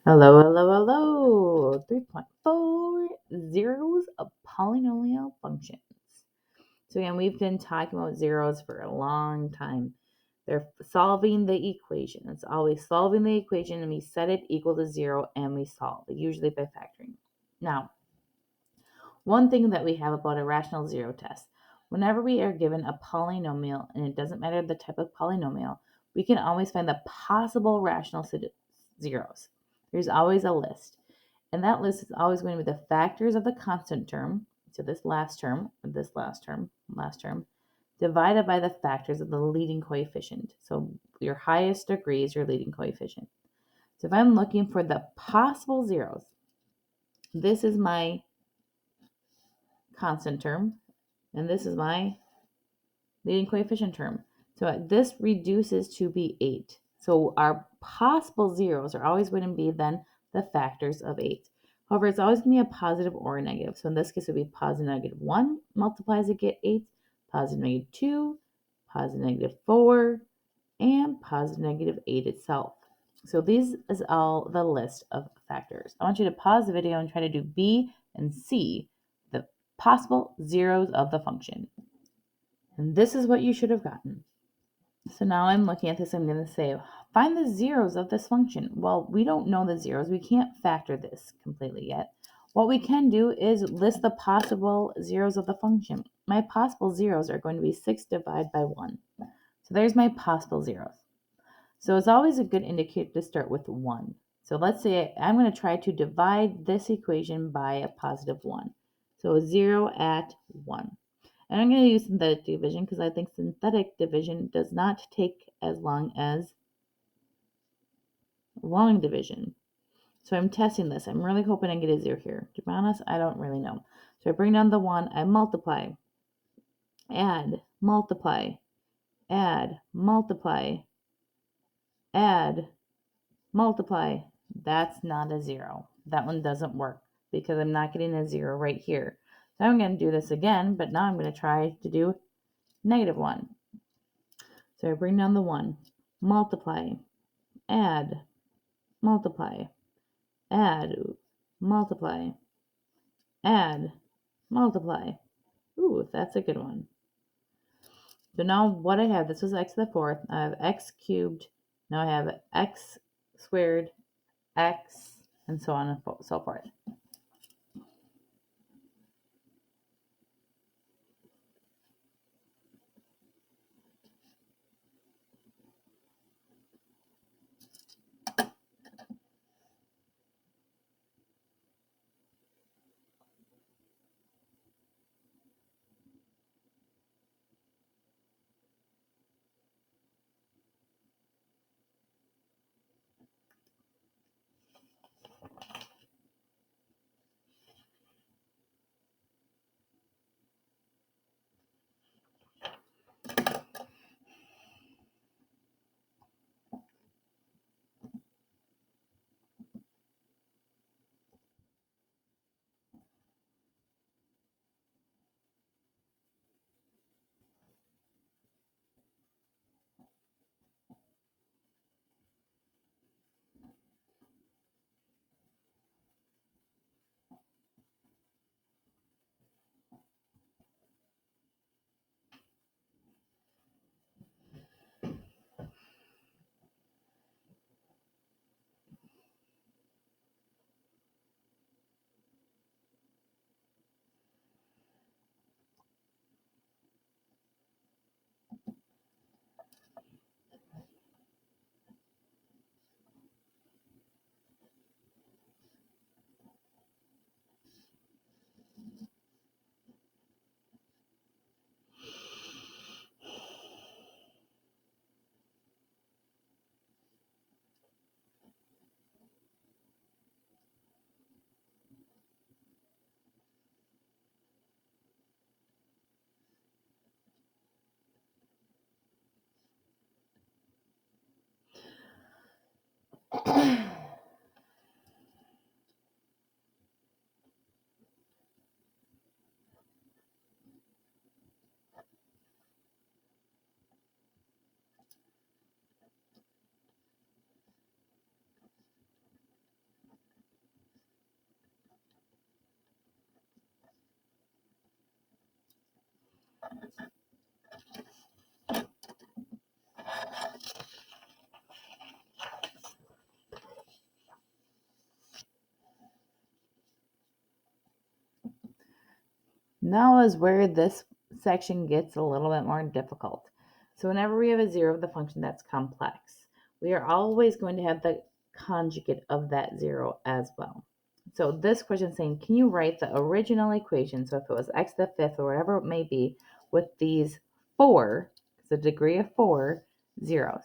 Hello, hello, hello. 3.4 zeros of polynomial functions. So again, we've been talking about zeros for a long time. They're solving the equation. It's always solving the equation and we set it equal to 0 and we solve it, usually by factoring. Now, one thing that we have about a rational zero test, whenever we are given a polynomial, and it doesn't matter the type of polynomial, we can always find the possible rational zeros. There's always a list. And that list is always going to be the factors of the constant term, so this last term, last term, divided by the factors of the leading coefficient. So your highest degree is your leading coefficient. So if I'm looking for the possible zeros, this is my constant term, and this is my leading coefficient term. So this reduces to be 8. So our possible zeros are always going to be then the factors of 8. However, it's always going to be a positive or a negative. So in this case, it would be positive negative 1 multiplies to get 8, positive negative 2, positive negative 4, and positive negative 8 itself. So these is all the list of factors. I want you to pause the video and try to do B and C, the possible zeros of the function. And this is what you should have gotten. So now I'm looking at this, I'm going to say, find the zeros of this function. Well, we don't know the zeros. We can't factor this completely yet. What we can do is list the possible zeros of the function. My possible zeros are going to be 6 divided by 1. So there's my possible zeros. So it's always a good indicator to start with 1. So let's say I'm going to try to divide this equation by a positive 1. So a 0 at 1. And I'm going to use synthetic division because I think synthetic division does not take as long as long division. So I'm testing this. I'm really hoping I get a 0 here. To be honest, I don't really know. So I bring down the 1, I multiply, add, multiply, add, multiply, add, multiply. That's not a 0. That one doesn't work because I'm not getting a 0 right here. So I'm going to do this again, but now I'm going to try to do negative 1. So I bring down the 1, multiply, add, multiply, add, multiply, add, multiply. Ooh, that's a good one. So now what I have, this was x to the fourth. I have x cubed. Now I have x squared, x, and so on and so forth. Now is where this section gets a little bit more difficult. So whenever we have a zero of the function that's complex, we are always going to have the conjugate of that zero as well. So this question is saying, can you write the original equation, so if it was x to the fifth or whatever it may be, with these four, the degree of 4 zeros.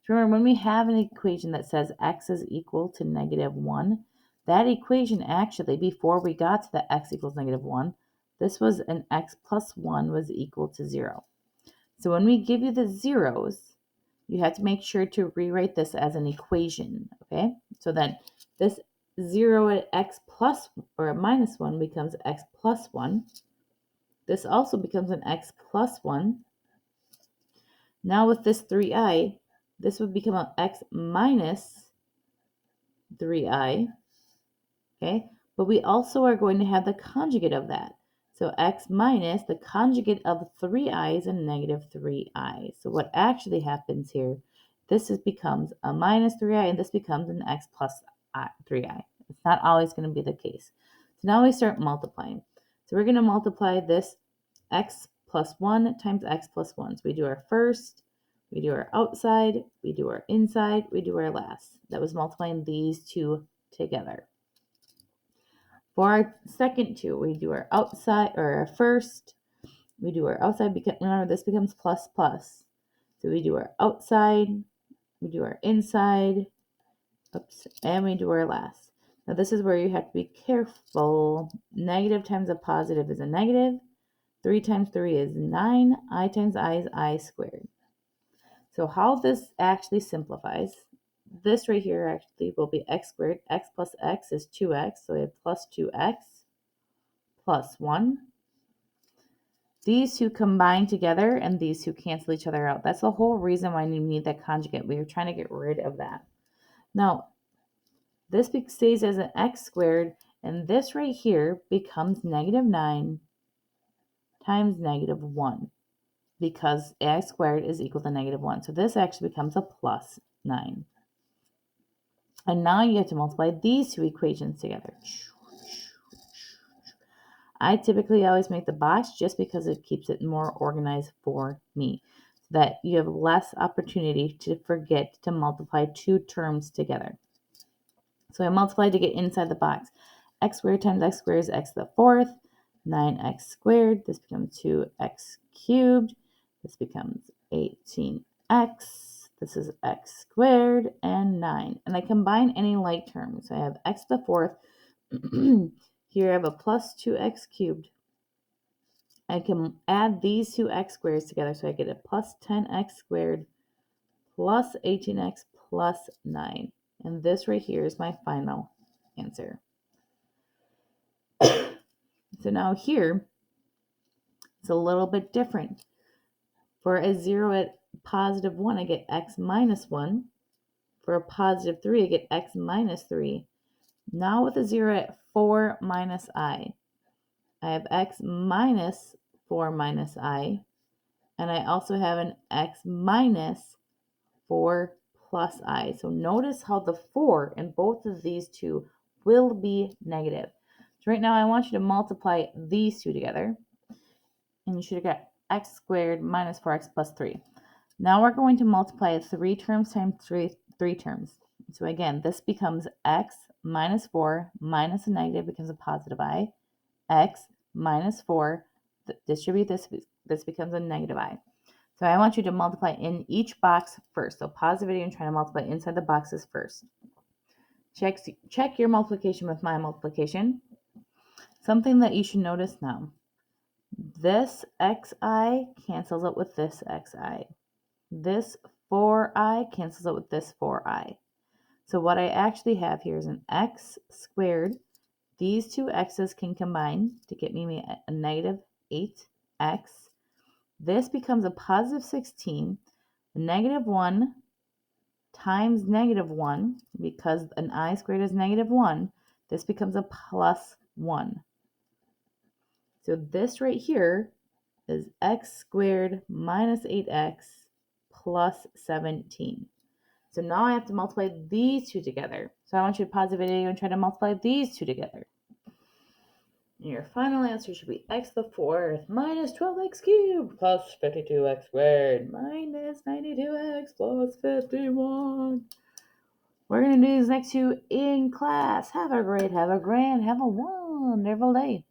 So remember, when we have an equation that says x is equal to -1, that equation actually, before we got to the x equals -1, this was an x plus 1 was equal to 0. So when we give you the zeros, you have to make sure to rewrite this as an equation, okay? So then this 0 at x plus or minus 1 becomes x plus 1. This also becomes an x plus 1. Now with this 3i, this would become an x minus 3i, okay? But we also are going to have the conjugate of that. So x minus the conjugate of 3i is a -3i. So what actually happens here, this becomes a minus 3i, and this becomes an x plus 3i. It's not always going to be the case. So now we start multiplying. So we're going to multiply this x plus 1 times x plus 1. So we do our first, we do our outside, we do our inside, we do our last. That was multiplying these two together. For our second two, we do our outside, or our first, we do our outside, because remember this becomes plus plus. So we do our outside, we do our inside, and we do our last. Now this is where you have to be careful. Negative times a positive is a negative. 3 times 3 is 9. I times I is I squared. So how this actually simplifies, this right here actually will be x squared. X plus x is 2x, so we have plus 2x plus 1. These two combine together, and these two cancel each other out. That's the whole reason why we need that conjugate. We are trying to get rid of that. Now, this stays as an x squared, and this right here becomes -9 times -1. Because x squared is equal to -1. So this actually becomes a plus 9. And now you have to multiply these two equations together. I typically always make the box just because it keeps it more organized for me, so that you have less opportunity to forget to multiply two terms together. So I multiply to get inside the box. X squared times x squared is x to the fourth. 9x squared. This becomes 2x cubed. This becomes 18x. This is x squared and 9. And I combine any like terms. So I have x to the fourth. Here I have a plus 2x cubed. I can add these two x squares together, so I get a plus 10x squared plus 18x plus 9. And this right here is my final answer. So now here, it's a little bit different. For a 0 at positive 1, I get x minus 1. For a positive 3, I get x minus 3. Now with a 0 at 4 minus I have x minus 4 minus I. And I also have an x minus 4 plus I. So notice how the 4 in both of these two will be negative. So right now I want you to multiply these two together. And you should have got x squared minus 4x plus 3. Now we're going to multiply 3 terms times 3 terms. So again, this becomes x minus 4 minus a negative becomes a positive I. X minus 4, distribute this becomes a negative I. So I want you to multiply in each box first. So pause the video and try to multiply inside the boxes first. Check your multiplication with my multiplication. Something that you should notice now. This xi cancels out with this xi. This 4i cancels out with this 4i. So what I actually have here is an x squared. These two x's can combine to get me a negative 8x. This becomes a positive 16. Negative 1 times -1, because an I squared is -1, this becomes a plus 1. So this right here is x squared minus 8x plus 17. So now I have to multiply these two together. So I want you to pause the video and try to multiply these two together. And your final answer should be x to the fourth minus 12x cubed plus 52x squared minus 92x plus 51. We're going to do these next two in class. Have a great, have a grand, have a wonderful day.